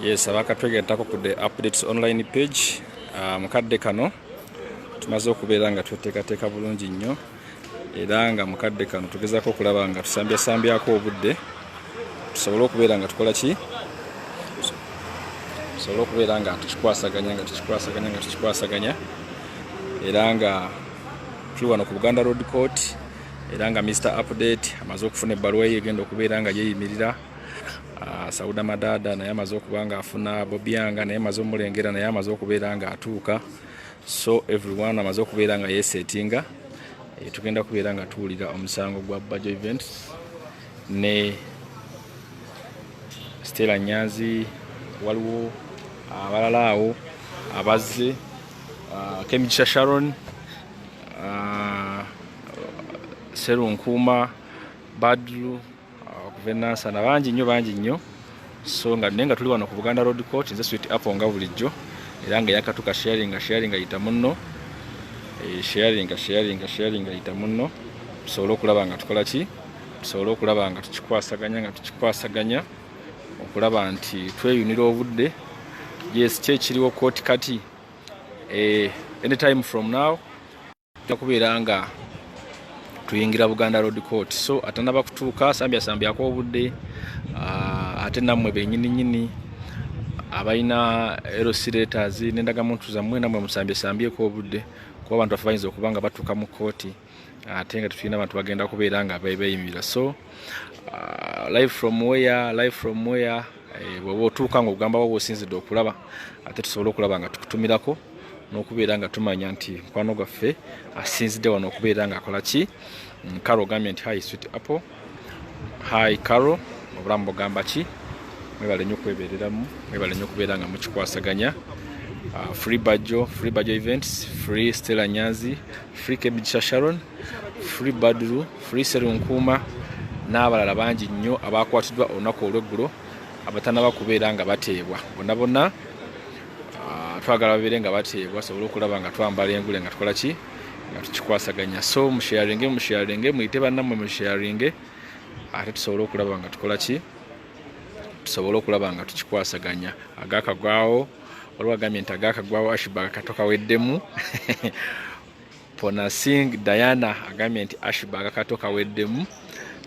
Yes, abakatwegettako ku the updates online page. Mukadde kano tumaze okubeera nga tweteekateeka bulungi nnyo era nga mukadde kano tugezaako okulaba nga tusambyako obudde tusobole okubeera nga tukola ki, tusobole okubeera nga tukikwasaganya era nga tuli wano ku Buganda Road Court era nga Mr. Update amaze okufuna ebbaluwa ye egenda okubeera nga yeeyimirira. Sauda Madada naye amaze okuba nga afuna, Bobianga naye amaze omulengera naye amaze okubeera nga atuuka, so everyone amaze okubeera nga yeesettinga. Tugenda kubeera nga tuwulira omusango gwa Bajjo Events ne Stella Nyanzi, waliwo abalala awo abazze, Kemigisha Sharon, Serunkuuma, Badru, Venansa na bangi nnyo, so nga nenga tuli wano ku Buganda Road Court nze Sweet Apple nga bulijjo era nga yakatuka sharing ayita munno, sharing ayita munno, tusobole okulaba nga tukola ki, tusobole okulaba nga tukikwasaganya okulaba nti tweyunira obudde. Yes, kyekiriwo court kati anytime from now tukubeera nga tuyingira Buganda Road Court, so atanaba kutuuka sambyako obudde. Ate nammwe bennyini abalina LC letters n'endagamuntu zammwe nammwe musambyeko obudde kuba abantu baffe bayinza okuba nga batuuka mu kooti ate nga tulina abantu bagenda kubeera nga beeyimirira. So live from where bw'oba otuuka nga ogamba waba osinzidde okulaba ate tusobole okulaba nga tukutumirako n'okubeera nga tumanya nti mukwano gwaffe asinzidde wano okubeera nga akola ki. Carol ogambye nti hi Sweet Apple, hi Carol, obulamu bugamba ki, mwebale nnyo okwebeereramu, mwebale nnyo okubeera nga mukikwasaganya. Free Bajjo Events, free Stella Nyanzi, free Kemigisha Sharon, free Badru, free Serunkuuma n'abalala bangi nnyo abakwatiddwa olunaku olw'eggulo abatanaba kubeera nga bateebwa. Bonna twagala babeere nga bateebwa sobole okulaba nga twambala engule nga tukola ki, nga tukikwasaganya. So musharinge muyite bannammwe musharinge ate tusobole okulaba nga tukola ki, tusobole okulaba nga tukikwasaganya. Agakagwawo waliwo agambye nti agakagwawo Ashba akato kaweddemu Pona Singh Diana agambye nti Ashba akato kaweddemu.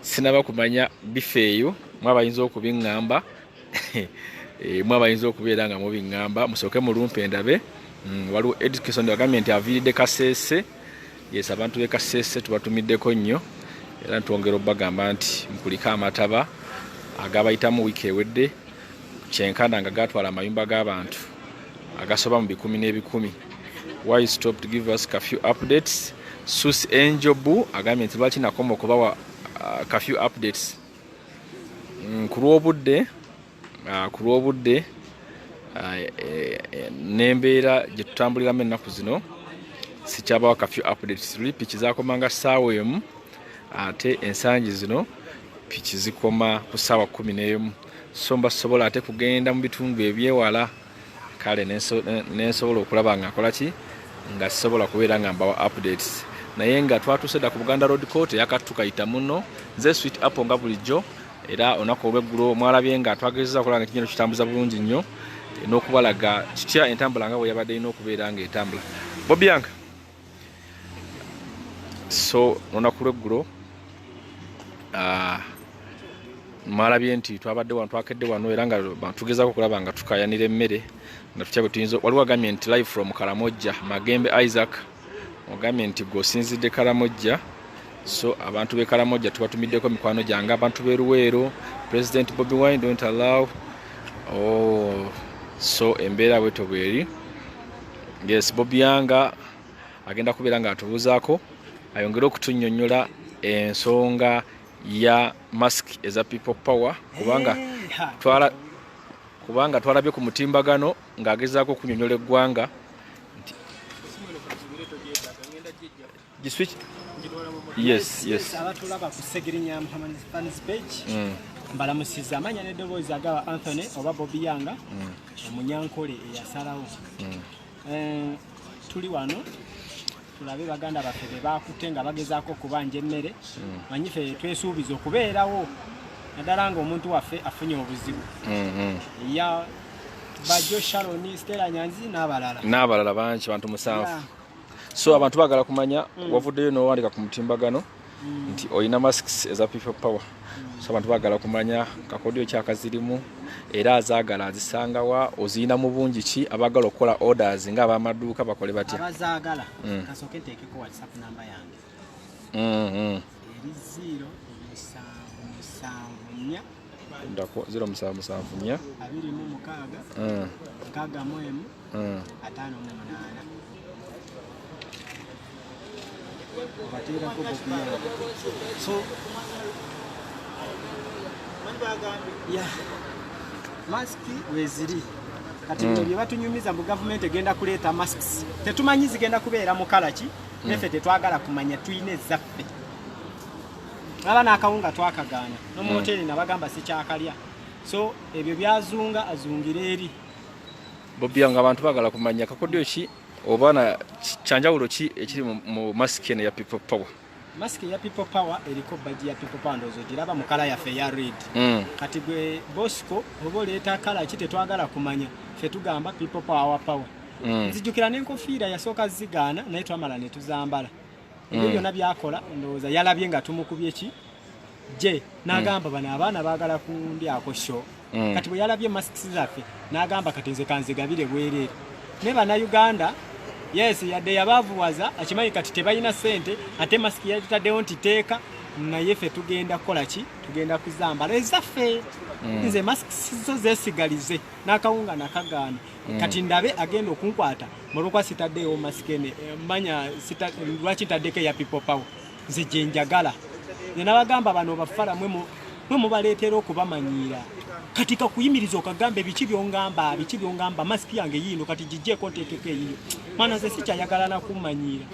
Sinaba kumanya bifeeyo mwabayinza okubiŋŋamba mwabayinza okubeera nga mubiŋŋamba musooke mulumpe ndabe. Waliwo Education agambye nti aviiridde Kasese. Yes, abantu be Kasese tubatumiddeko nnyo era ntwongera obbagamba nti mukulika amataba agabayitamu wiiki ewedde kyenkana nga gatwala amayumba g'abantu agasoba mu 10,000. Why you stop to give us curfew updates? Sus Enjobu agambye nti lwaki nakoma okubawa curfew updates ku lw'obudde n'embeera gye tutambuliramu ennaku zino sikyabawa curfew updates. Luli piki zakomanga ssaawa emu ate ensangi zino piki zikoma ku ssaawa 11, so mbasobola ate kugenda mu bitundu ebyewala kale nensobola okulaba nga nkola ki, nga sisobola kubeera nga mbawa updates. Naye nga twatuuse dda ku Buganda Road Court yakatuka munno nze Sweet Apple nga bulijjo era olunaku olw'eggulo mwalabye nga twagezeza okulaba nga ekinyero kitambuza bulungi nnyo n'okubalaga kitya entambula nga bwe yabadde erina okubeera nga etambula. Bobianga, so olunaku lw'eggulo mwalabye nti twakedde wano era nga tugezaako okulaba nga tukayanira emmere nga tutya bwe tuyinza. Waliwo agambye nti live from Karamojja, Magembe Isaac ogambye nti gweosinzidde Karamojja, so abantu b'e Karamojja tubatumiddeko mikwano gyange. Abantu b'e Luweero, President Bobi Wine don't allow, so embeera bweto bweri. Yes, Bobianga agenda kubeera nga atubuuzaako ayongere okutunnyonnyola ensonga ya mask eza people power kubanga twalabye ku mutimbagano ng'agezaako okunnyonnyola eggwanga Yes. Abatulaba ku Segirinya Muhammad fans page. Mbalamusiza amanya n'eddoboozi agaba Anthony oba Bobianga omunyankole eyasalawo. Tuli wano tulabe baganda baffe be bakutte nga bagezaako okubanja emmere. Manyife twesuubiza okubeerawo naddala ng'omuntu waffe afunye obuzibu. Bajo Sharon, Stella Nyanzi n'abalala bangi bantu 7 so abantu bagala kumanya wavuddeyo n'owandika ku mutimbagano nti oyina masks eza people power so abantu bagala kumanya kakodyo kyakazirimu era azaagala azisangawa oziyina mu bungi ki abagala okukola orders nga abamaduuka bakole batya abazaagala kasooke nteekeko WhatsApp namba yange eri 0 ndako 0774 26 kagamu 58 obateerako bobiya so masiki weziri kati bye batunyumiza mu government egenda kuleeta masks tetumanyi zigenda kubeera mu kala ki neffe tetwagala kumanya tuyina ezaffe aba n'akawunga twakagaana no mu hoteli nabagamba sikyakalya so ebyo byazunga azungire eri Bobia nga abantu bagala kumanya kakodyo ki obana kyanjawulo ki ekiri mu mask ene ya people power mask ya people power eriko baji ya people power ndozo giraba mu kala ya fair red kati gwe Bosco obo leeta kala ki tetwagala kumanya fe tugamba people power nzijukira n'enkofiira yasooka zigana naye twamala ne tuzambala ebyo byonna byakola ndowooza yalabye nga tumukubye ki je n'agamba bano abaana baagala kundyako show kati bwe yalabye masks zaffe n'agamba kati nze kanzigabire bwereere ne bannayuganda yes yadde yabavuwaza akimanyi kati tebalina ssente ate masiki yatutaddewo nti teeka naye ffe tugenda kukola ki tugenda kuzambala ezaffe nze masiki zo zeesigalize n'akawunga nakagaana kati ndabe agenda okunkwata mulwakwa sitaddeewo masiki ene manya lwaki ntaddeko eya people power nze gye njagala nze nabagamba bano bafala mwe mubaleetera okubamanyiira kati kakuyimiriza okagamba biki byongamba masiki yange yiino kati gijjeeko nteekeko eyiyo mwana nze sikyayagala nakumanyiira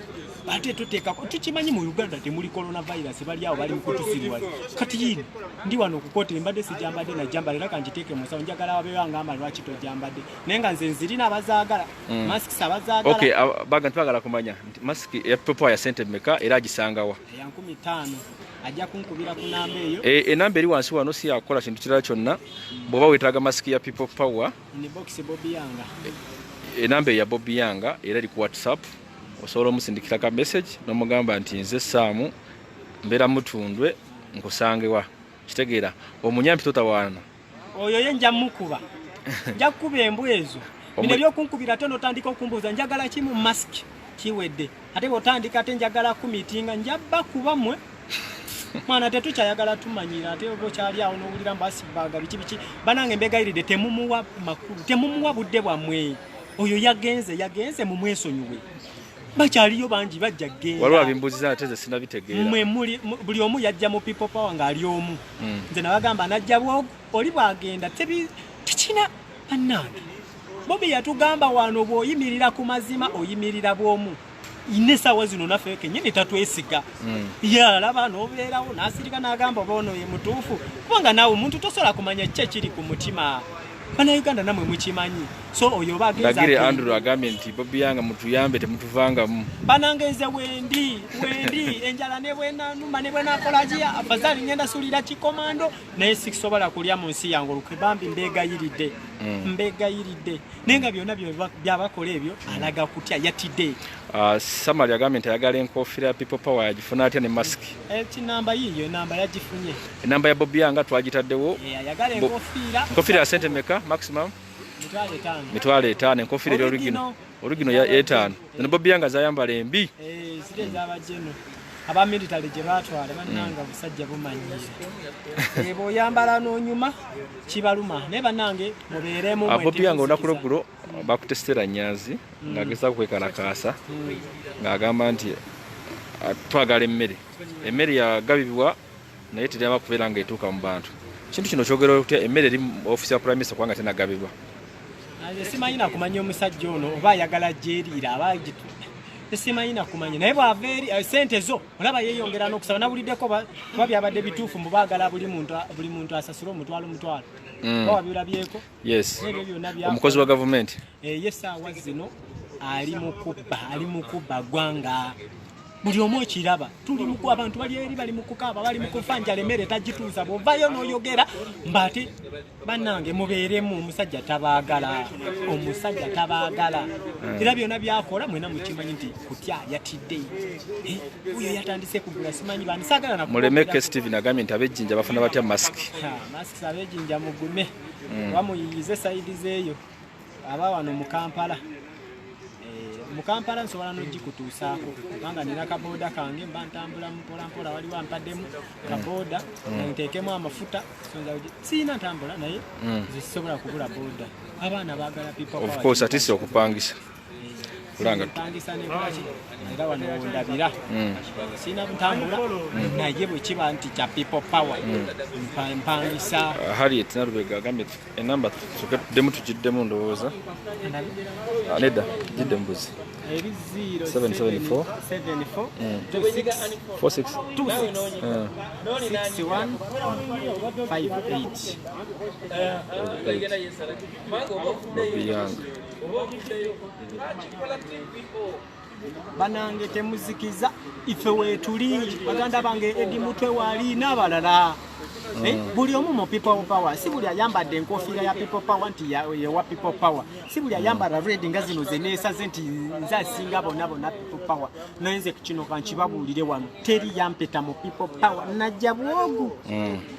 ate tuteekako tukimanyi mu Uganda temuli coronavirus bali awo bali mukutusirwa kati yiino ndi wano okukotera mbadde sijambadde najambala era kanjiteeke musawo njagala wabeewangamba lwaki tojambadde naye nga nze nzirina abazaagala masiki abazaagala okay baga ntibagala kumanya masiki ya people ya sente meka era agisangawa ya 15 ajja kunkubira ku namba eyo enamba eri wansi wano si yakola kintu kirala kyonna bw'oba weetaaga masiki ya people power ni box Bobby Yanga enamba ya Bobby Yanga era eri ku WhatsApp osobola omusindikira ka message n'omugamba nti nze Saamu mbeera mutundwe nkusangewa kitegeera omunyampi totawaana oyo ye nja mukuba nja kukuba embu ezo bino ebyokunkubira ate n'otandika okumbuuza njagala ki mu masiki kiwedde ate bw'otandika ate njagala kumitinga njabba kuba mmwe mwana tetukyayagala tumanyira ate obo kyali awo n'owulira mbasibaga biki banange mbegayiridde temumuwa makulu temumuwa budde bwammwe oyo yagenze mu mwesonyiwe bakyaliyo bangi bajja genda waliwo abimbuuziza ate ze sinabitegeera mmwe buli omu yajja mu people power ng'ali omu nze nabagamba najja bwogo oli bwagenda tekina bannange Bobby yatugamba wano bw'oyimirira ku mazima oyimirira bw'omu ine sawa zino naffe kenyini tatwesiga yalaba n'obeerawo n'asirika n'agamba bono ye mutuufu kubanga naawe omuntu tosobola kumanya kye kiri ku mutima bannayuganda namwe mukimanyi so oyo bagire Andrew agambye nti Bobby Yanga mutuyambe temutuvangamu banangenze wendi enjala ne bwenanuma ne bwenakolaki afazali ngenda sulira kikomando naye sikisobola kulya mu nsi yange olukebambi mbegayiridde naye nga byonna byabakola ebyo alaga kutya yatidde Samali agambye nti ayagala enkofiira ya people power yagifuna atya ne masiki namba yiyo enamba yagifunye enamba ya Bobby Yanga twagitaddewo ayagala enkofiira ya sente meka maximum $5 enkofiira eri origino ya 5 ne Bobby Yanga zayambala embi zire z'abajeno abamilitale gye batwala bannanga busajja bumanyire bw'oyambala n'onyuma kibaluma naye bannange mubeeremu Bobby Yanga olunaku lweggulo bakutesitera Nyanzi ng'agezaako kwekalakaasa ng'agamba nti twagala emmere yagabibwa naye terema kubeera ng'etuuka mu bantu kintu kino kyogera otya emmere eri mu ofisi ya prime minister kubanga tenagabibwa simanyi nakumanya omusajja ono oba ayagala gyeriira aba simanyi nakumanya naye bw'ava eri sente zo olaba yeeyongera n'okusaba nabuliddeko kuba byabadde bituufu mubaagala buli muntu asasule omutwalo bawabirabyeko yes omukozi wa gavumenti ye saawa zino ali mu kubba ggwanga buli omu okiraba tuli muku abantu bali eri bali mukukaaba bali mukufanjala emmere tagituuza bw'ovaayo n'oyogera mbate bannange mubeeremu omusajja tabaagala era byonna byakola mwena mukimanyi nti kutya yatidde oyo yatandise kugula simanyi bani saagala na Mulemeke Steven agambye nti abejjinja bafuna batya masiki abejjinja mugume bamuyiyize sayidi zeeyo aba wano mu Kampala Mukampala nsobola n'ogikutuusaako kubanga nina kaboda kange mba ntambula mpolampola waliwo ampaddemu kaboda nteekemu amafuta siina ntambula naye zisobola kubula boda abaana baagala people of course atise okupangisa kulanga pangisa nebaki era wano ndabira siina ntambula naye bwe kiba nti kya people power mpangisa Harriet Narubega agambye enamba tukeddemu tugiddemu ndowooza nedda gidde mbuzi 774 46 banange temuzikiza ife weetuli baganda bange edi mutwe wali n'abalala buli omu mu people power si buli ayambadde enkofiira ya people power nti yewa people power si buli ayambala red nga zino zeneesaze nti nze asinga bonna people power naye nze kino kankibabuulire wano teri yampeta mu people power najja bwogu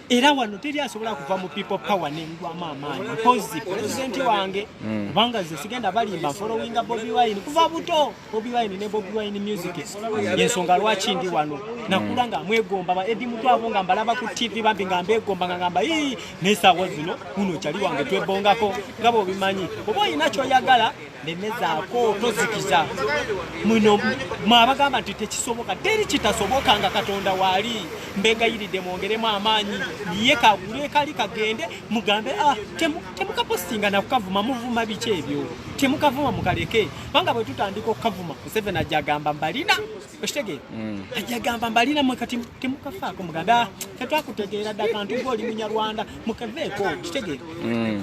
era wano teri asobola kuva mu people power nengwamu amaanyi mpozi pulezidenti wange kubanga ze sigenda balimba followinga Bobi Wine kuva buto Bobi Wine ne Bobi Wine music yensonga lwaki ndi wano nakulanga mwegomba ba edi mutu abo nga mbalaba ku TV bambi nga mbegomba nga ngamba nesawo zino muno kyali wange twebongako ngabo obimanyi oba ina kyoyagala nenezaako tozikiza muno mwabagamba nti tekisoboka teri kitasoboka nga Katonda wali mbengayiridde mwongeremu amaanyi ye kagule kali kagende mugambe temukapostinga nakukavuma muvuma biki ebyo temukavuma mukaleke banga bwe tutandika okukavuma Museveni ajagamba mbalina oshitege ajagamba mbalina mwekati temukafaako mugambe tetwakutegeera dda kantu ng'oli munyarwanda mukaveeko kitege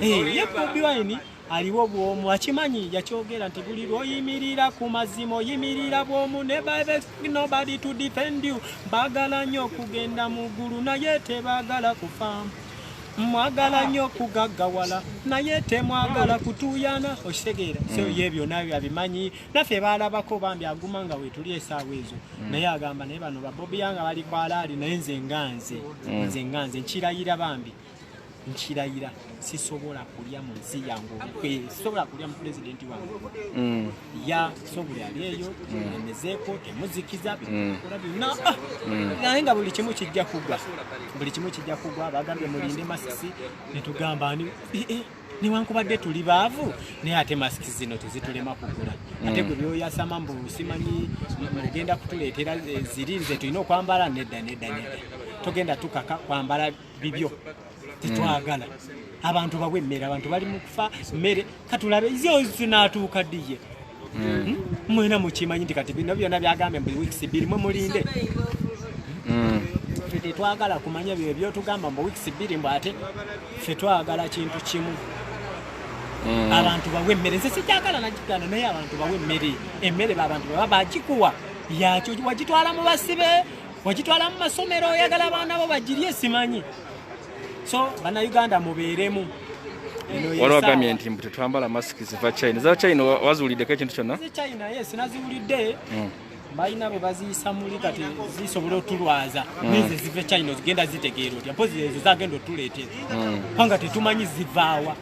ye Bobi Wine aliwo bwomu akimanyi yakyogera nti buli lw'oyimirira ku mazima oyimirira bwomu never nobody to defend you baagala nnyo okugenda mu ggulu naye tebaagala kufa mwagala nnyo okugaggawala naye temwagala kutuuyana okitegeera so ye byonna abimanyi naffe baalabako bambi aguma nga weetuli esaawa ezo naye agamba naye bano babobi yanga bali kwalaali naye nze nganze nkirayira bambi nkirayira sisobola kulya mu nsi yange sisobola kulya mu pulezidenti wange ya sobola ali eyo emezeeko temuzikiza bikola byonna naye nga buli kimu kijja kugwa bagambye mulinde masisi netugamba ani newankubadde tuli baavu naye ate masiki zino tezitulema kugula ate gwe byoyasama mbu simanyi mugenda kutuleetera ziri nze tulina okwambala nedda togenda tukaka kwambala bibyo tetwagala abantu bawe emmere abantu bali mu kufa mmere katulabe zyo zinatuuka ddiye mwena mukimanyi nti kati bino byonna byagambe mu weeks 2 mwe mulinde ffe twagala kumanya byo byotugamba mu weeks 2 mbu ate ffe twagala kintu kimu abantu bawe emmere nze sikyagala nakigana naye abantu bawe emmere babantu baba bagikuwa yakyo wagitwala mu basibe wagitwala mu masomero oyagala abaana bo bagirye simanyi so bana Uganda mubeeremu walagamye nti mbu tetwambala masiki ziva China za China wazuuliddeko ekintu kyonna China yes naziwulidde balina bwe baziyisa muli kati zisobola otulwaza nize zive China zigenda zitegeera otya mpozi ezo zagenda otuleetera kubanga tetumanyi zivaawa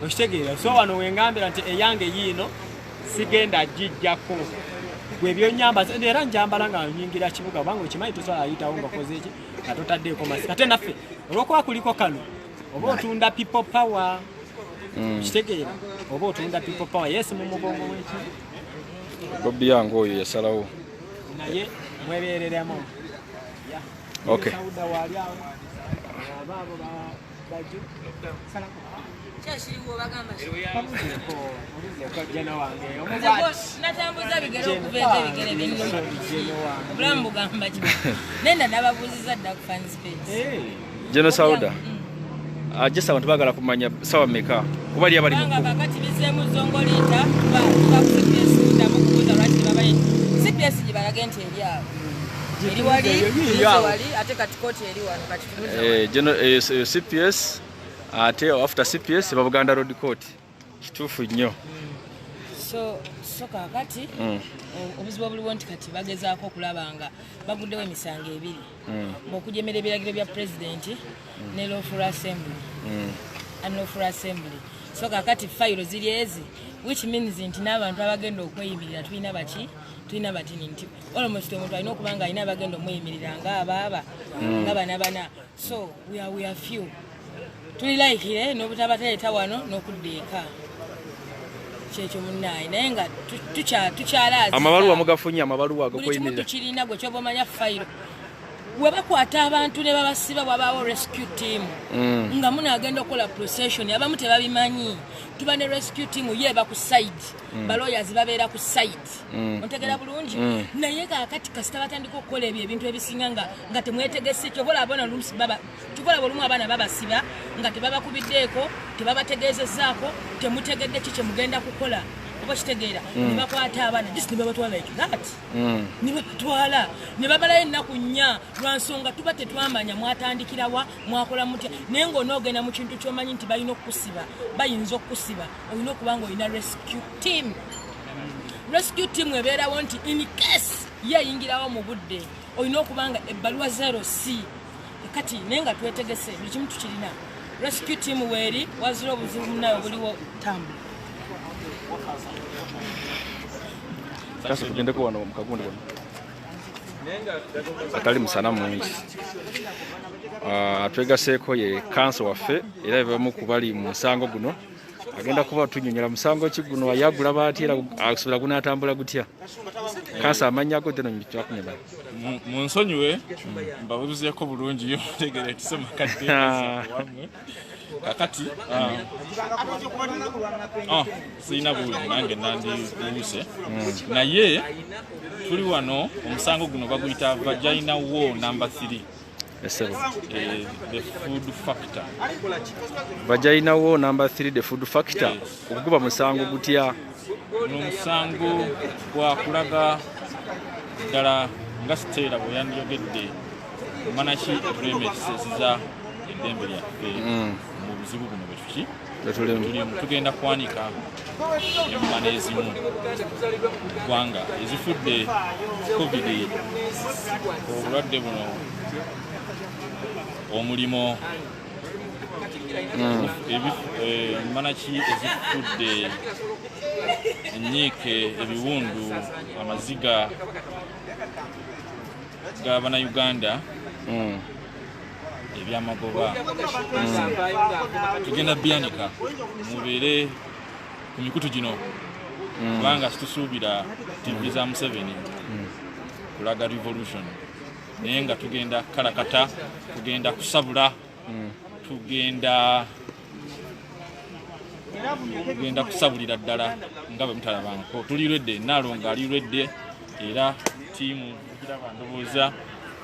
okitegeera so wano wengambira nti eyange yiino sigenda gijjako gwe byonyamba era njambala nga nyingira kibuga kubanga okimanyi tosobola ayitawo nga koze eki nga totaddeeko masiki ate naffe olwokuba kuliko kano oba otunda people power kitegeera oba otunda people power yes mu mugongo w'eki Bobi yange oyo yasalawo naye mwebeereremu okay kyakiriwo bagamba natambuza bigere okubeeza ebigere bingi obulamu bugamba ki nenda nababuuziza dda ku fanspace Jeno Sauda ajesa abantu bagala kumanya sawa meka kuba ali abali kakati bizeemu zongoliita bakusekesunda mukubuuza lwaki babaye CPS gibalage nti eri awo eri wali ate kati kooti eri wano kati tunuza CPS ate after CPS Buganda Road Court kituufu nnyo so kakati obuzibu obuliwo nti kati bagezaako okulaba nga baguddewo emisango ebiri okujemera ebiragiro bya pulezidenti ne lawful assembly so kakati fayiro ziri ezi which means nti n'abantu abagenda okweyimirira tulina batini nti almost omuntu alina okuba nga alina abagenda omweyimirira ng'abaaba nga bana so we are few tulilayikire n'obutabataleeta wano n'okudda eka kyekyo munnaye naye nga tukyalazi amabaluwa mugafunye amabaluwa agokweyimirira tukirina gwe kyoba omanya fayiro we bakwata abantu ne babasiba bwabaawo rescue team nga munaagenda okukola procession abamu tebabimanyi tuba ne rescue team yeeba ku side balawyers babeera ku side ontegera bulungi naye kakati kasita batandika okukola ebintu ebisinga nga temwetegese kyobola abona lumusi baba tukola bulumu abaana babasiba nga tebabakubiddeeko tebabategeezezaako temutegedde ki kye mugenda kukola oba kitegeera ne bakwata abaana just ne babatwala like that ne batwala ne babalayo ennaku nnya lwa nsonga tuba tetwamanya mwatandikirawa mwakola mutya naye ng'onoogenda mu kintu ky'omanyi nti bayinza okukusiba olina okuba nga olina rescue team ebeerawo nti in case yeeyingirawo mu budde olina okuba nga ebbaluwa 0C kati naye nga twetegese buli kimu tukirina rescue team weeri wazira obuzibu munayo buliwo tambula Kasa tugende ko wano mukagundi wano atali musana mungi atwegaseeko ye kanso waffe era ebamu kubali mu musango guno agenda kuba tunyonyola musango ki guno ayagula baati era akusubira gunaatambula gutya kansa amanya go deno mitwakunyeba mu nsonyiwe mbabuzeeko bulungi yo tegere tusema kadde wamwe kakati sina buli nange nandibuse naye tuli wano omusango guno baguyita vagina war number 3 the food factor vagina war number 3 the food factor okuguba musango gutya n'omusango gwakulaga ddala nga siteera bwe yandiyogedde manaki tuleme ekisesiza eddembe lyaffe mu buzibu buno bwetuki tugenda kwanika emmana ezimu ggwanga ezifudde covid obulwadde buno omulimo manaki ezifudde enyiike ebiwundu amaziga g'abannayuganda ebyamagoba tugenda byanika mubeere ku mikutu gino kubanga situsuubira TV za Museveni kulaga revolution naye nga tugenda kalakata tugenda kusabula tugenda kusabulira ddala nga bwe mutalabanko tulirwedde Nalonga alirwedde era tiimu ndowooza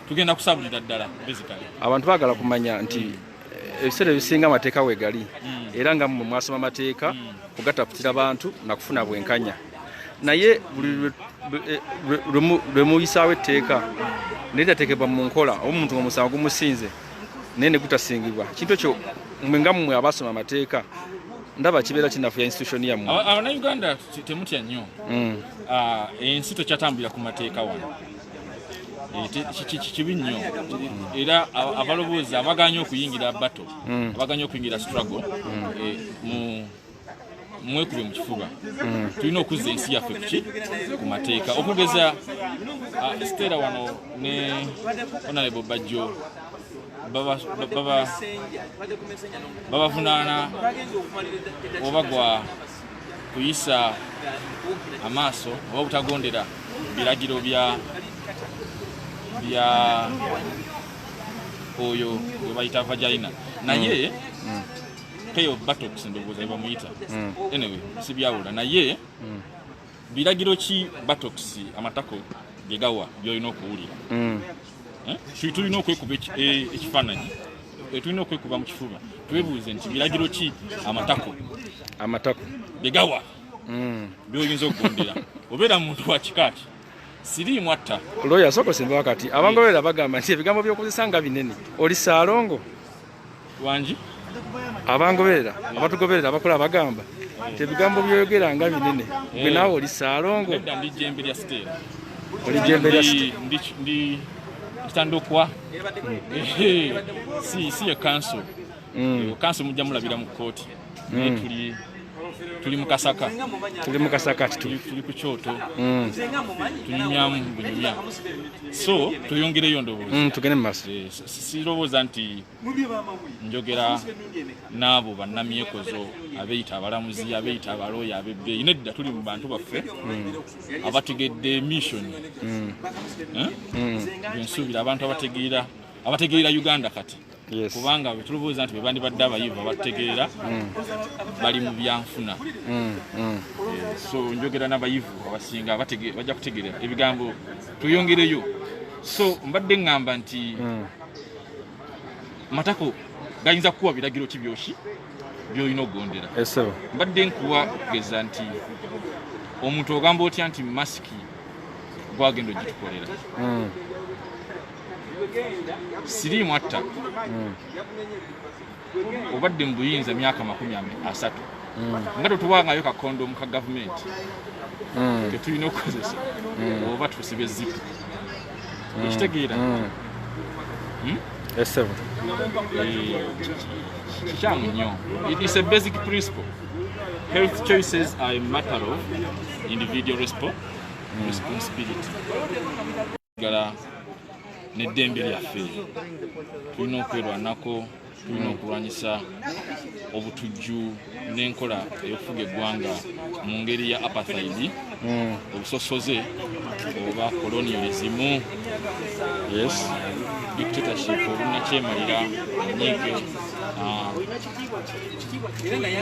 tugenda kusabulira ddala basically abantu baagala kumanya nti ebiseera ebisinga amateeka weegali era nga mmwe mwasoma amateeka kugataputira abantu nakufuna bwenkanya naye buli lwe muyisaawo etteeka naye tateekebwa mu nkola oba omuntu ng'omusango gumusinze naye ne gutasingibwa kintu ekyo mmwe nga mmwe abasoma amateeka ndaba kibeera kinafu ya institution yammwe abannayuganda temutya nnyo ensi tokyatambulira ku mateeka wano kibi nnyo era abaloboozi abaganya okuyingira battle abaganya okuyingira struggle mwekube mu kifuba tulina okuzza ensi yaffe ku mateeka okugeza Stella wano ne Honorable Bajjo babavunaana oba gwa kuyisa amaaso oba butagondera biragiro bya oyo we bayita vagina naye peyo buttocks ndowooza bamuyita anyway sibyawula naye biragiro ki buttocks amatako gegawa byolina okuwulira tulina okwekuba ekifaananyi tulina okwekuba mu kifuba twebuuze nti biragiro ki amatako amatako begawa byoyinza okugondera obeera muntu wa kikaaki siriimu atta lawyer soko simba wakati abangoberera bagamba nti ebigambo by'okozesa nga binene oli Saalongo wangi abangoberera abatugoberera abakola bagamba nti ebigambo by'oyogera nga binene gwe naawe oli Saalongo nedda ndi jembe lya Stella oli jembe lya Stella ndi kitandokwa si ya council council mujja mulabira mu kooti tuli mu kasaka tuli ku kyoto tunyumyamu bunyumya so tuyongereyo ndowooza tugende mu maaso sirowooza nti njogera n'abo bannamyekozo abeyita abalamuzi abeyita abaloya abebbeeyi nedda tuli mu bantu baffe abategedde mission ensuubira abantu abategeera Uganda kati kubanga tulowooza nti bebandibadde abayivu abategeera bali mu byanfuna so njogera n'abayivu abasinga bajja kutegeera ebigambo tuyongereyo so mbadde ngamba nti matako gayinza kuwa biragiro ki byoshi byolina okugondera mbadde nkuwa kugeza nti omuntu ogamba otya nti masiki gwagenda ogitukolera siriimu atta obadde mu buyinza myaka 30 nga totuwangayo kakondomu ka gavumenti tetulina okukozesa oba tusibye zipu ekitegeera kikyamu nnyo. It's a basic principle. Health choices are a matter of individual responsibility. Gara n'eddembe lyaffe tulina okwerwanako, tulina okulwanyisa obutujju n'enkola ey'okufuga eggwanga mu ngeri ya apartheid, obusosoze oba colonialism, dictatorship, obunakyemalira, enyiike,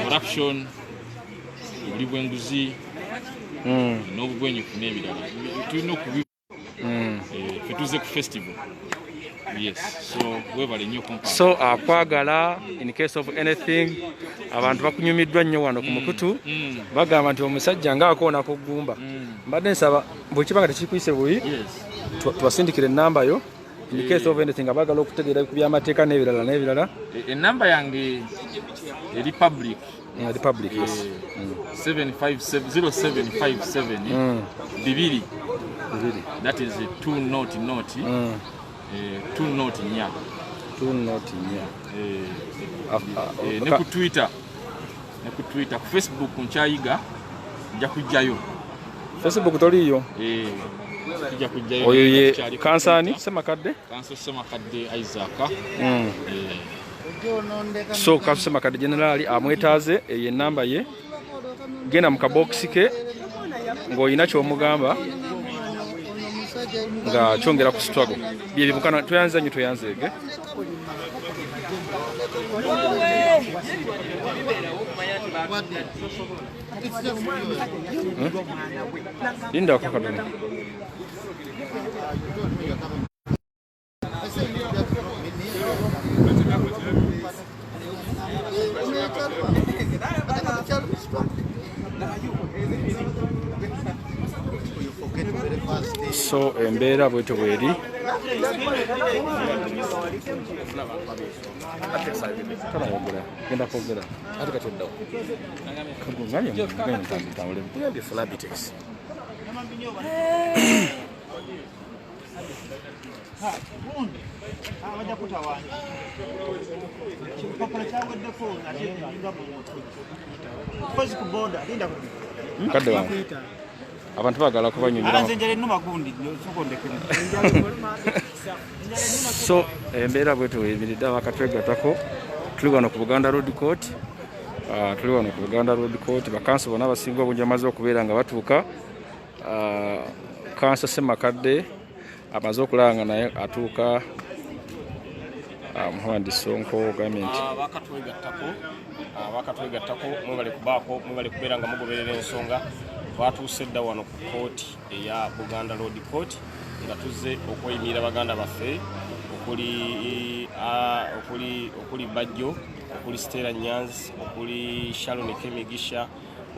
corruption, obuli bw'enguzi n'obugwenyufu n'ebirala. Tulina okubi fetuze ku festival. Yes, so webale nnyo kumpa. So akwagala in case of anything abantu bakunyumiddwa nnyo wano ku mukutu bagamba nti omusajja ng'akoona ku ggumba. Mbadde nsaba bwe kibanga tekikuyise buyi tubasindikire ennamba yo in case of anything abagala okutegeera ku by'amateeka n'ebirala n'ebirala. Ennamba yange eri public. The public, yes. 0757 bibiri. That is 2 note. 2 note nya. Ne ku Twitter. Ku Facebook nkyayiga nja kujjayo. Facebook toliyo. Nja kujjayo. Oyo ye kansani Semakadde? Kanso Semakadde Isaac. So Kanso Semakadde generali amwetaaze ye namba ye. Genda mu kabox ke ng'olina ky'omugamba nga kyongera ku struggle bye bimukana tuyanze nnyo tuyanzeege linda kakadoni so embeera bwetyo bweri genda kwogera ate katoddawo kadde wange abantu bagala kubanyunyira so embeera bwetyo weebiridde abakatwegatako tuli wano ku Buganda Road Court. Bakanso bonna abasinga obungi amaze okubeera nga batuuka. Kanso Semakadde amaze okulanga naye atuuka. Muhandi Sonko gavumenti abakatwegattako mwebale kubaako mwebale kubeera nga mugoberera ensonga. Twatuuse dda wano ku kooti eya Buganda Road Court nga tuzze okweyimirira baganda baffe okuli Bajjo, okuli Stella Nyanzi, okuli Sharon Kemigisha,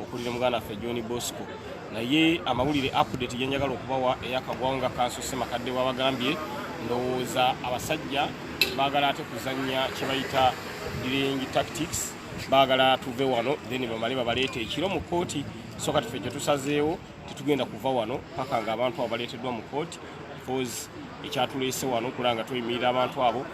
okuli muganda waffe John Bosco naye amawulire update yenjagala okubawa eyakagwanga kanso Semakadde wabagambye ndowooza abasajja baagala ate kuzannya kyebayita delaying tactics, baagala tuve wano then bamale babaleete ekiro mu kooti. So kati ffe tetusazeewo tetugenda kuva wano paka nga abantu abo baleeteddwa mu kooti because ekyatuleese wano kulanga tuyimirira abantu abo.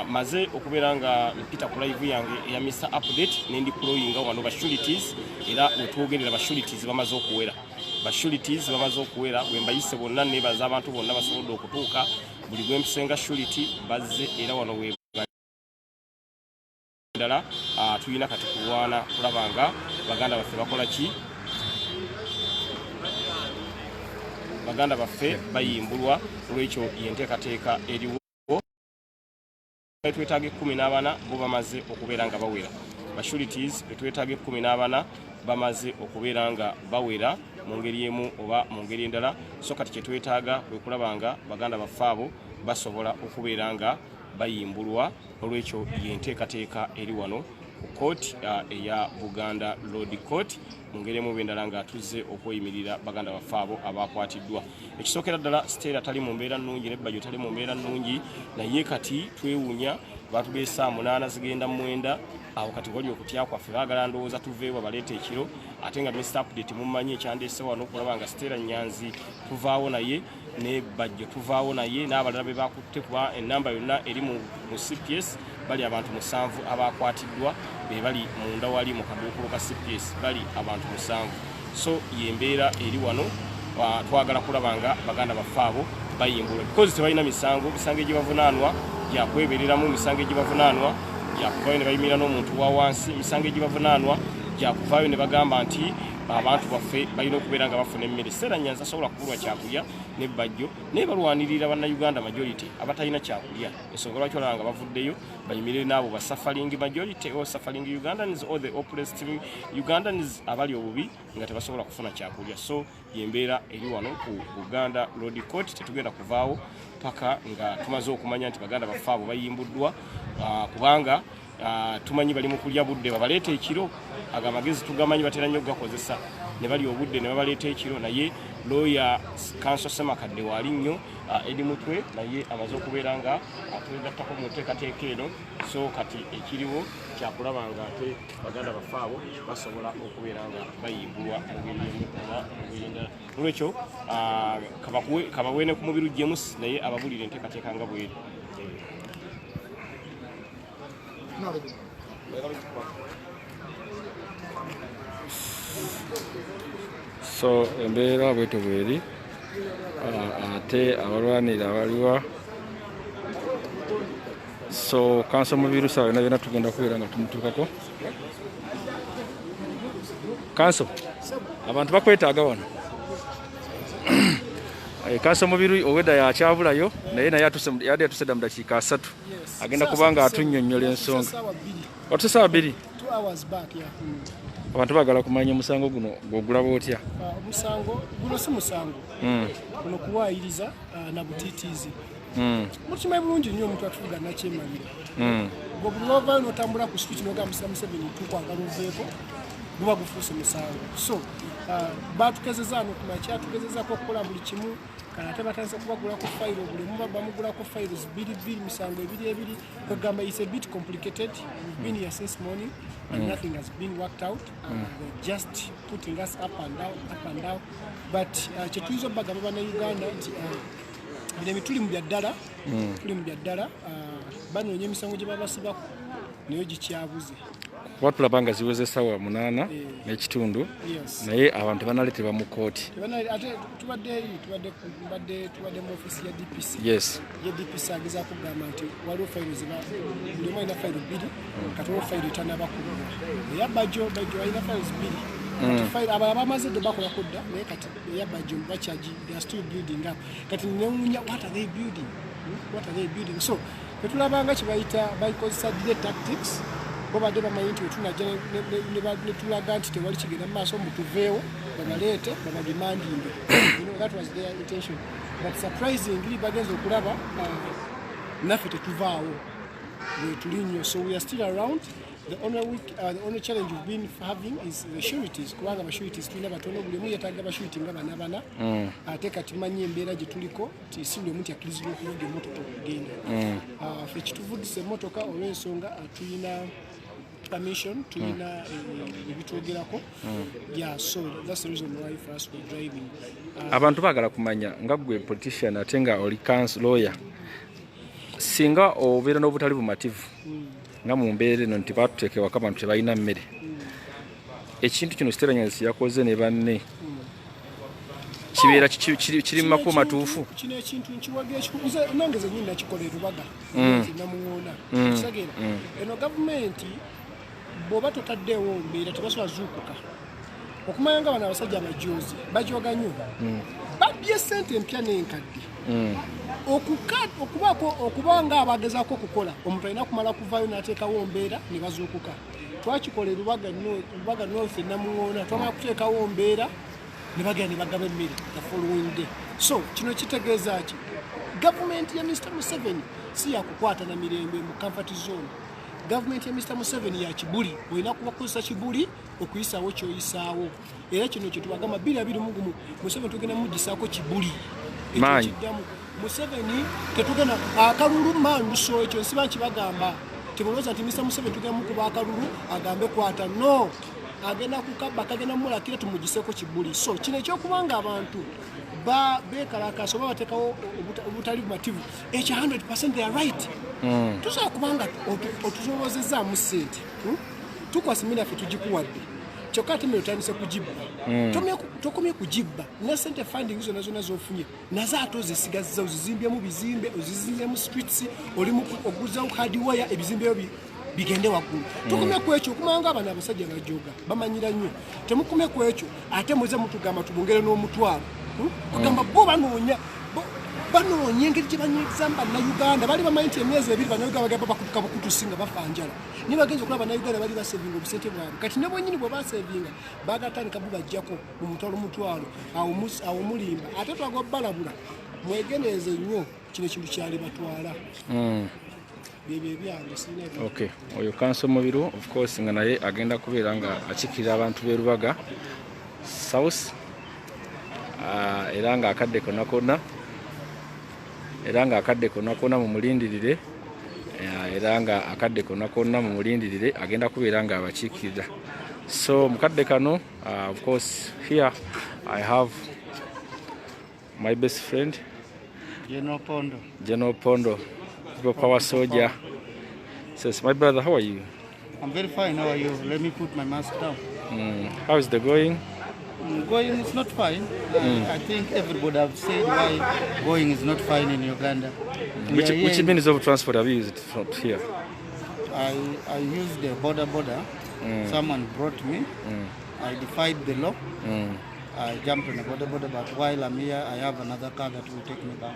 Maze okubeera nga mpita ku live yange eya Mr. Update nendi kuloyinga wano basureties, era wetwogerera basureties bamaze okuwera. Basureties bamaze okuwera wembayise bonna nebaza abantu bonna basobodde okutuuka buli gwempisenga surety bazze era wano we dala tuyina kati kulwana kulabanga baganda baffe bakola ki, baganda baffe bayimbulwa olwekyo yenteekateeka eriwo. Twetaaga 14 bo bamaze okubeera nga bawera. Basureties twetaaga 14 bamaze okubeera nga bawera mu ngeri emu oba mu ngeri endala. So kati kye twetaaga kwe kulabanga baganda baffe abo basobola okubeera nga bayimbulwa olwekyo yenteekateeka eri wano ku kooti eya Buganda Road Court mu ngeri emu bendala nga tuzze okweyimirira baganda baffe abo abakwatiddwa. Ekisookera ddala Stella tali mu mbeera nnungi ne Bajjo tali mu mbeera nnungi, naye kati twewuunya batugeesa 8 zigenda 9 awo kati wali okutya kwaffe baagala ndowooza tuveewo baleeta ekiro ate nga Mr. Update mumanyi ekyandeese wano okulaba nga Stella Nyanzi tuvaawo naye ne Bajjo tuvaawo naye n'abalala be bakutte kuba ennamba yonna eri mu CPS bali abantu 7 abakwatiddwa be bali munda wali mu kaduukulu ka CPS bali abantu 7. So yembeera eri wano twagala kulaba nga baganda baffe abo bayimbulwa because tebalina misango egibavunaanwa gyakwebereramu, misango egibavunaanwa gyakuvaayo ne bayimira n'omuntu wa wansi, misango egibavunaanwa gyakuvaayo ne bagamba nti abantu baffe balina okubeera nga bafuna emmere. Stella Nyanzi asobola kubulwa kyakulya ne Bajjo naye balwanirira bannayuganda majority abatalina kyakulya. Ensonga lwaki olaba nga bavuddeyo bayimirire n'abo ba suffering majority or suffering Ugandans or the oppressed Ugandans abali obubi nga tebasobola kufuna kyakulya. So yembeera eri wano ku Buganda Road Court, tetugenda kuvaawo paka nga tumaze okumanya nti baganda baffe abo bayimbuddwa kubanga tumanyi bali mu kulya budde babaleeta ekiro. Agamagezi tugamanyi batera nnyo gakozesa ne bali obudde ne babaleeta ekiro, naye lawyer Kanso Semakadde wali nnyo edi mutwe naye amaze okubeera nga atwegattako mu nteekateeka eno. So kati ekiriwo kyakulaba nga ate baganda baffe abo basobola okubeera nga bayimbulwa mu ngeri emu oba mu ngeri endala. Olwekyo kabaweene ku mubiru James naye ababulira enteekateeka nga bweri. So embeera bwetyo bweri ate abalwanira abaliwa. So Kanso Mubiru sawa byonna tugenda kubeera nga tumutuukako. Kanso abantu bakwetaaga wano. Kanso Mubiru oweda yakyabulayo naye yali atusedda mu dakiika 3 agenda kubanga atunnyonnyola ensonga. Otusaba 2 hours back abantu bagala kumanya omusango guno gw'ogulaba otya? Omusango guno si musango guno kuwaayiriza na butiitiizi. Mukimanyi bulungi nnyo omuntu atufuga nakyemalira. Bw'ova n'otambula ku street n'ogamba Museveni tukwagala oveeko guba gufuuse musango. So batukezeza n'okumanya tugezezaako okukola buli kimu ate batandise kubagulako fayiro buli muba bamugulako fayiro 2 misango 2 kwegamba is a bit complicated. We've been here since morning and nothing has been worked out. They're just putting us up and down. But kyetuyinza obagamba bannayuganda nti bino tuli mu byaddala banoonya emisango gye babasibako naye gikyabuze. Kuba tulaba nga ziweze essaawa 8 n'ekitundu naye abantu banaleetebwa mu kooti. Ate tubadde mu ofiisi ya DPC. Yes. Ye DPC agezaako kugamba nti waliwo fayiro buli omu alina fayiro 2 kati waliwo fayiro etanabakulwa. Eya Bajjo alina fayiro 2. Abo abamaze dde bakolako dda naye kati eya Bajjo bakyaji they are still building up. Kati newuunya what are they building? So tetulabanga kye bayikozesa delay tactics. Bobadde bamanyi nti wetunajja ne tulaga nti tewali kigenda mu maaso mutuveewo babaleete babadimandinge. That was their intention. But surprisingly bagenza okulaba naffe tetuvaawo. Tuli nnyo. So we are still around the only challenge we've been having is the sureties. Kubanga abasureties tulina batono buli omu yetaaga abasureting nga bana ate kati manyi embeera gye tuliko ti si buli omu yakkirizibwa okuvuga emmotoka okugenda ffe kituvudisa emmotoka olw'ensonga tulina permission tulina ebitwogerako so that's the reason why for us we're driving. Abantu baagala kumanya nga gwe politician ate nga oli council lawyer singa obeera n'obutali bumativu nga mu mbeera eno nti baatuteekewako abantu tebalina mmere ekintu kino Steranyas yakoze ne banne kibeera kiri mu makubo matuufu. Kino ekintu nkiwagira ekikuze nange zennyini nakikola Rubaga namuŋŋoona kisegeera eno gavumenti bw'oba totaddeewo mbeera tebasobola zuukuka okumanya nga bano abasajja amajoozi bajoga nnyo babbye ssente empya n'enkadde okuba nga abagezaako okukola omuntu alina kumala kuvaayo n'ateekawo mbeera ne bazuukuka. Twakikola Rubaga North namuŋŋoona twamala kuteekawo mbeera ne bagenda ne bagaba emmere the following day. So kino kitegeeza ki gavumenti ya Mr. Museveni si yakukwata na mirembe mu comfort zone. Gavumenti ya Mr. Museveni ya kibuli olina kubakozesa kibuli okuyisaawo kyoyisaawo era kino kye tubagamba 2021 Museveni tugenda mugisaako kibuli ekiddamu Museveni tetugenda akalulu manduso ekyo nsiba nkibagamba tebulooza nti Mr. Museveni tugenda mukuba akalulu agambe kwata no agenda kukaba kagenda mulakira tumugiseeko kibuli. So kino ekyokubanga abantu bekalakasa oba bateekawo obutali bumativu ekyo 100% they are right. Tusobola kubanga otusobozezaamu ssente tukwasa emmere yaffe tugikuwadde kyokka ate emmere otandise kugibba tokomye kugibba ne ssente funding zonna zonna z'ofunye nazo ate ozisigazza ozizimbyemu bizimbe ozizimbyemu streets olimu oguzawo hardware ebizimbeyo bigende waggulu. Tukomye ku ekyo okumanga abana abasajja bajoga bamanyira nnyo temukomye ku ekyo ate muze mutugamba tubongere n'omutwalo kugamba bo banoonya engeri gye banyizamba bannayuganda bali bamanyi nti emyezi ebiri bannayuganda bagamba bakutuka bukutusinga bafanjala niye bagenza okulaba bannayuganda bali basevinga obusente bwabwe kati ne bwennyini bwe basevinga bagatandika bubajjako mu mutwalo awo mulimba ate twaga balabula mwegeneze nnyo kino ekintu kyali batwala byebyo ebyange sirina ebyo. Okay, oyo kanso mubiru of course nga naye agenda kubeera nga akikirira abantu b'e Rubaga South era nga akadde konna mumulindirire era nga akadde konna mumulindirire agenda kubeera nga abakiikirira. So mukadde kano of course here I have my best friend General Pondo, People Power Soldier. Says, my brother, how are you? I'm very fine. How are you? Let me put my mask down. How is the going? Going is not fine. I think everybody have said why going is not fine in Uganda. Which means of transport have you used from here? I used the border. Someone brought me. I defied the law. I jumped on the border, but while I'm here, I have another car that will take me back.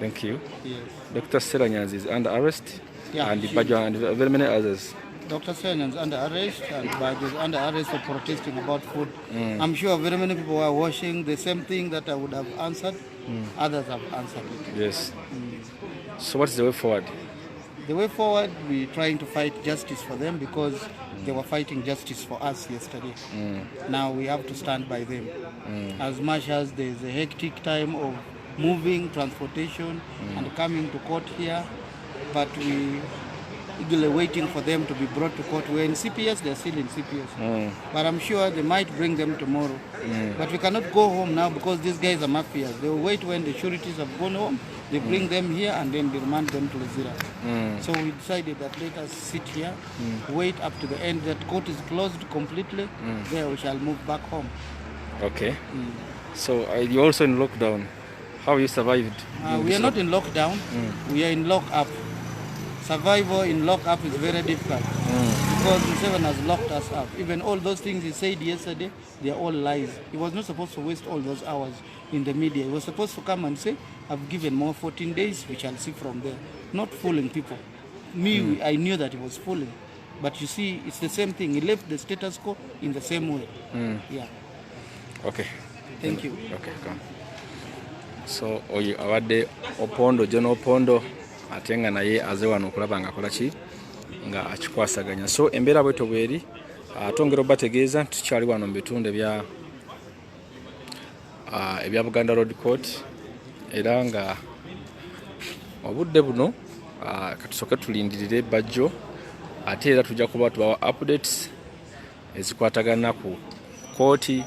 Thank you. Yes. Dr. Steranyas is under arrest, Yeah, and Bajo and very many others. Dr. Steranyas is under arrest, and Bajo is under arrest for protesting about food. I'm sure very many people are watching the same thing that I would have answered. Others have answered it. Yes. So what's the way forward? The way forward, we're trying to fight justice for them because they were fighting justice for us yesterday. Now we have to stand by them. As much as there's a hectic time of moving, transportation, and coming to court here, but we eagerly waiting for them to be brought to court. We're in CPS, they're still in CPS. But I'm sure they might bring them tomorrow. But we cannot go home now because these guys are mafias. They will wait when the sureties have gone home, they bring them here and then they remand them to Lezira. So we decided that let us sit here, wait up to the end. That court is closed completely, there we shall move back home. Okay. So you're also in lockdown. How you survived? We are not in lockdown, we are in lock-up. Survival in lock-up is very difficult because Museveni has locked us up. Even all those things he said yesterday, they are all lies. He was not supposed to waste all those hours in the media. He was supposed to come and say, I've given more 14 days, we shall see from there. Not fooling people. Me, I knew that he was fooling. But you see, it's the same thing. He left the status quo in the same way. Yeah. Okay. Thank you. Okay, come. So oyo abadde Opondo, John Opondo, ate nga naye aze wano okulaba nga akola ki nga akikwasaganya. So embeera bweto bweri atongera obategeeza nti tukyali wano mu bitundu ebya Buganda Road Court era nga obudde buno katusooke tulindirire bajjo ate era tujja kuba tubawa updates ezikwatagana ku kooti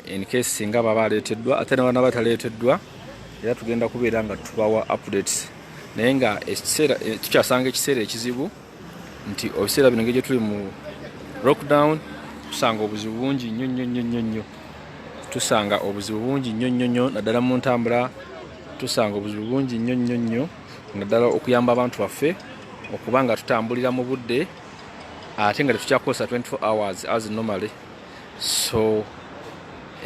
in case singa baba aleeteddwa ate n'abana bataleeteddwa era tugenda kubeera nga tubawa updates naye nga tukyasanga ekiseera ekizibu nti ebiseera bino ngeri tuli mu lockdown tusanga obuzibu bungi nnyo tusanga obuzibu bungi nnyo naddala mu ntambula tusanga obuzibu bungi nnyo naddala okuyamba abantu baffe okuba nga tutambulira mu budde ate nga tetukyakozesa 24 hours as normally. So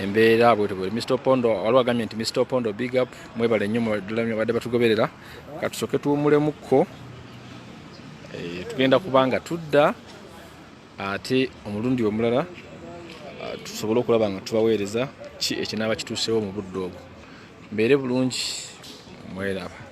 embeera bwetyo bweri. Mr. Opondo waliwo agambye nti Mr. Opondo big up mwebale nnyo badde batugoberera katusooke tuwumulemukko tugenda kuba nga tudda ate omulundi omulala tusobole okulaba nga tubaweereza ki ekinaaba kituusewo mu budde obwo. Mbeere bulungi mweraba.